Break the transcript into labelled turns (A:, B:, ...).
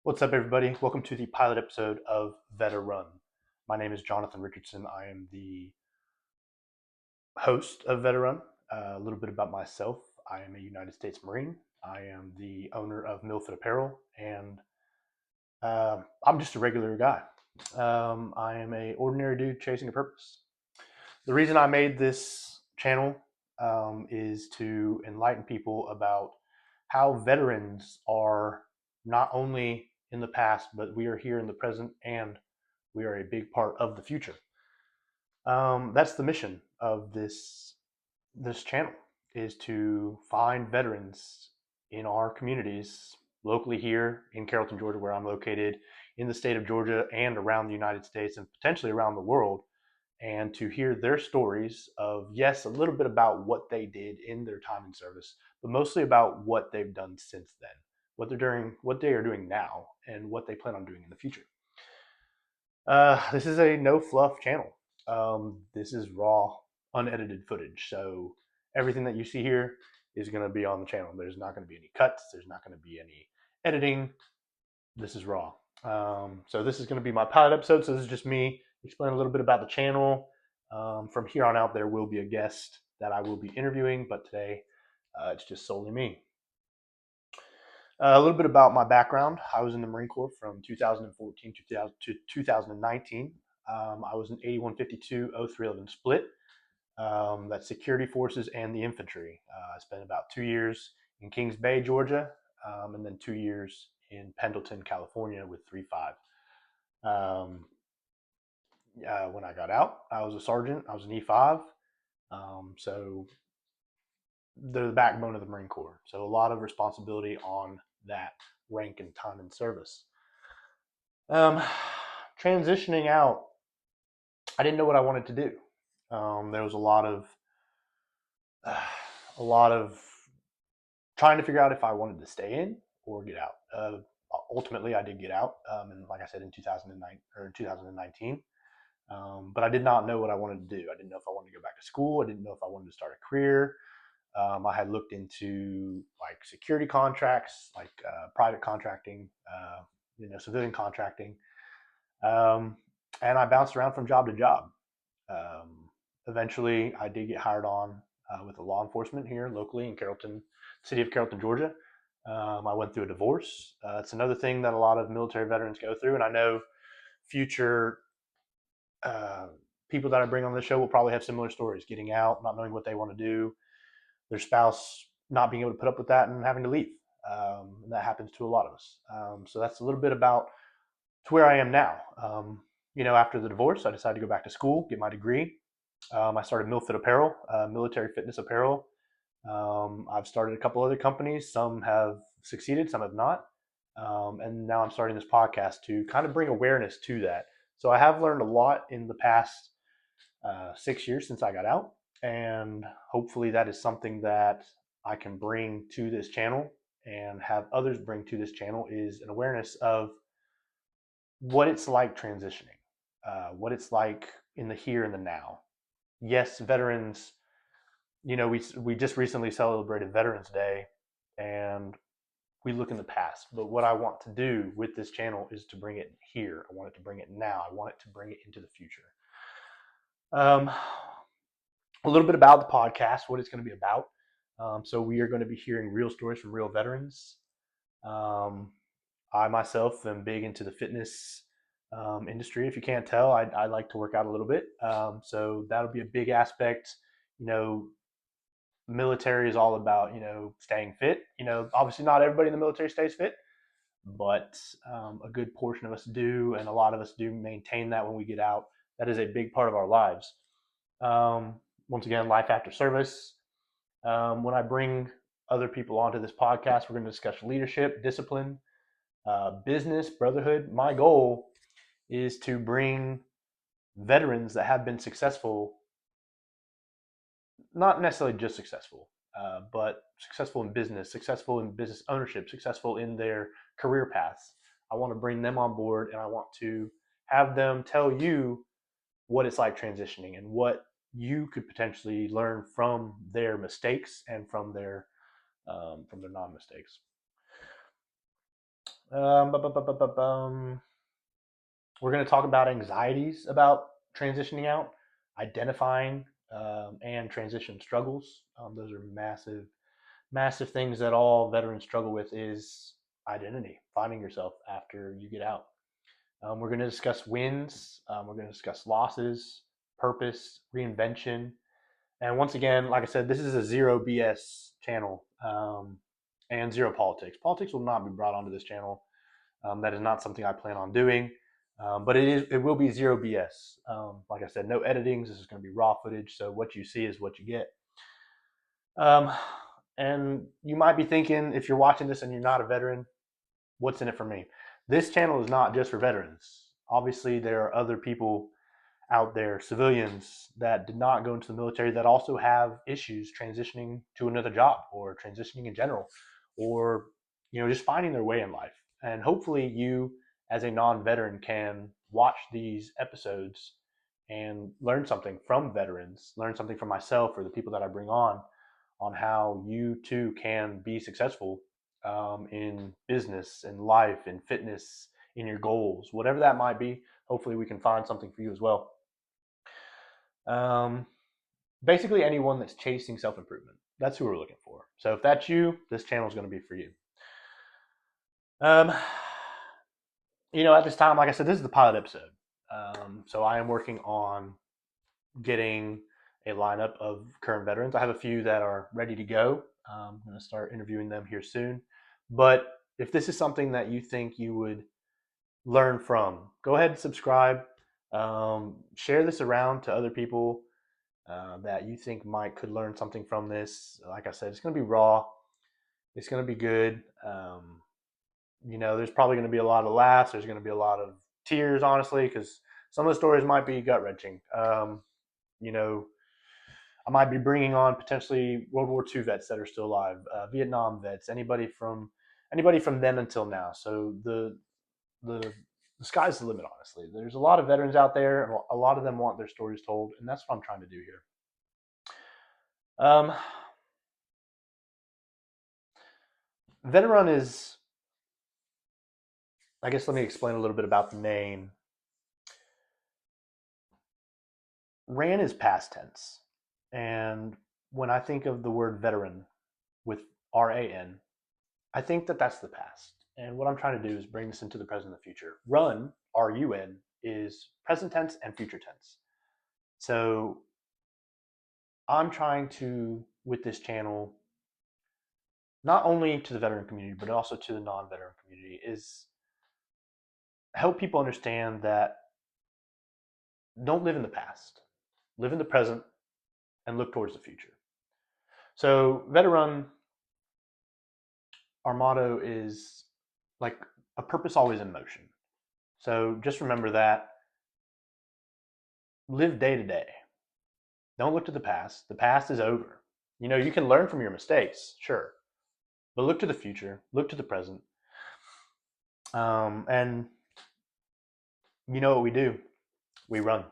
A: What's up, everybody? Welcome to the pilot episode of VeteRun. My name is Jonathan Richardson. I am the host of VeteRun. A little bit about myself. I am a United States Marine. I am the owner of MILFIT Apparel, and I'm just a regular guy. I am a ordinary dude chasing a purpose. The reason I made this channel is to enlighten people about how veterans are not only in the past, but we are here in the present, and we are a big part of the future. That's the mission of this channel, is to find veterans in our communities locally here in Carrollton, Georgia, where I'm located, in the state of Georgia and around the United States and potentially around the world, and to hear their stories of, yes, a little bit about what they did in their time in service, but mostly about what they've done since then, what they are doing now, and what they plan on doing in the future. This is a no fluff channel. This is raw, unedited footage. So everything that you see here is going to be on the channel. There's not going to be any cuts. There's not going to be any editing. This is raw. So this is going to be my pilot episode. So this is just me explaining a little bit about the channel. From here on out, there will be a guest that I will be interviewing, but today it's just solely me. A little bit about my background. I was in the Marine Corps from 2014 to 2019. I was an 8152 0311 split. That's security forces and the infantry. I spent about 2 years in Kings Bay, Georgia, and then 2 years in Pendleton, California with 3-5. When I got out, I was a sergeant. I was an E5. So they're the backbone of the Marine Corps. So a lot of responsibility on that rank and time in service. Transitioning out, I didn't know what I wanted to do. There was a lot of trying to figure out if I wanted to stay in or get out. Ultimately, I did get out, and like I said, in 2019. But I did not know what I wanted to do. I didn't know if I wanted to go back to school. I didn't know if I wanted to start a career. I had looked into like security contracts, like private contracting, civilian contracting, and I bounced around from job to job. Eventually, I did get hired on with the law enforcement here locally in Carrollton, city of Carrollton, Georgia. I went through a divorce. It's another thing that a lot of military veterans go through, and I know future people that I bring on the show will probably have similar stories: getting out, not knowing what they want to do, their spouse not being able to put up with that and having to leave. And that happens to a lot of us. So that's a little bit about to where I am now. After the divorce, I decided to go back to school, get my degree. I started MILFIT Apparel, military fitness apparel. I've started a couple other companies. Some have succeeded, some have not. And now I'm starting this podcast to kind of bring awareness to that. So I have learned a lot in the past 6 years since I got out. And hopefully that is something that I can bring to this channel and have others bring to this channel, is an awareness of what it's like transitioning, what it's like in the here and the now. Yes, veterans, we just recently celebrated Veterans Day, and we look in the past. But what I want to do with this channel is to bring it here. I want it to bring it now. I want it to bring it into the future. A little bit about the podcast, what it's going to be about. So we are going to be hearing real stories from real veterans. I myself am big into the fitness industry. If you can't tell, I like to work out a little bit. So that'll be a big aspect. Military is all about, staying fit. Obviously not everybody in the military stays fit, but a good portion of us do, and a lot of us do maintain that when we get out. That is a big part of our lives. Once again, life after service. When I bring other people onto this podcast, we're going to discuss leadership, discipline, business, brotherhood. My goal is to bring veterans that have been successful, not necessarily just successful, but successful in business ownership, successful in their career paths. I want to bring them on board, and I want to have them tell you what it's like transitioning and what you could potentially learn from their mistakes and from their non-mistakes. We're going to talk about anxieties about transitioning out, identifying and transition struggles. Those are massive, massive things that all veterans struggle with is identity, finding yourself after you get out. We're going to discuss wins. We're going to discuss losses, purpose, reinvention. And once again, like I said, this is a zero BS channel and zero politics. Politics will not be brought onto this channel. That is not something I plan on doing. But it will be zero BS. Like I said, no editings. This is going to be raw footage. So what you see is what you get. And you might be thinking, if you're watching this and you're not a veteran, what's in it for me? This channel is not just for veterans. Obviously, there are other people out there, civilians that did not go into the military that also have issues transitioning to another job or transitioning in general, or just finding their way in life. And hopefully you as a non-veteran can watch these episodes and learn something from veterans, learn something from myself or the people that I bring on how you too can be successful in business, in life, in fitness, in your goals, whatever that might be. Hopefully we can find something for you as well. Basically anyone that's chasing self-improvement. That's who we're looking for. So if that's you, this channel is going to be for you. At this time, like I said, this is the pilot episode. So I am working on getting a lineup of current veterans. I have a few that are ready to go. I'm going to start interviewing them here soon. But if this is something that you think you would learn from, go ahead and subscribe. Share this around to other people that you think could learn something from this. Like I said, it's going to be raw. It's going to be good. There's probably going to be a lot of laughs. There's going to be a lot of tears, honestly, because some of the stories might be gut-wrenching. I might be bringing on potentially World War II vets that are still alive, Vietnam vets, anybody from then until now. So the sky's the limit, honestly. There's a lot of veterans out there, and a lot of them want their stories told, and that's what I'm trying to do here. VeteRun is, I guess let me explain a little bit about the name. Ran is past tense. And when I think of the word veteran with RAN, I think that that's the past. And what I'm trying to do is bring this into the present and the future. Run, RUN, is present tense and future tense. So I'm trying to, with this channel, not only to the veteran community, but also to the non-veteran community, is help people understand that don't live in the past, live in the present, and look towards the future. So VeteRun, our motto is like a purpose always in motion. So just remember that. Live day to day. Don't look to the past. The past is over. You can learn from your mistakes, sure, but look to the future, look to the present. And you know what we do? We run.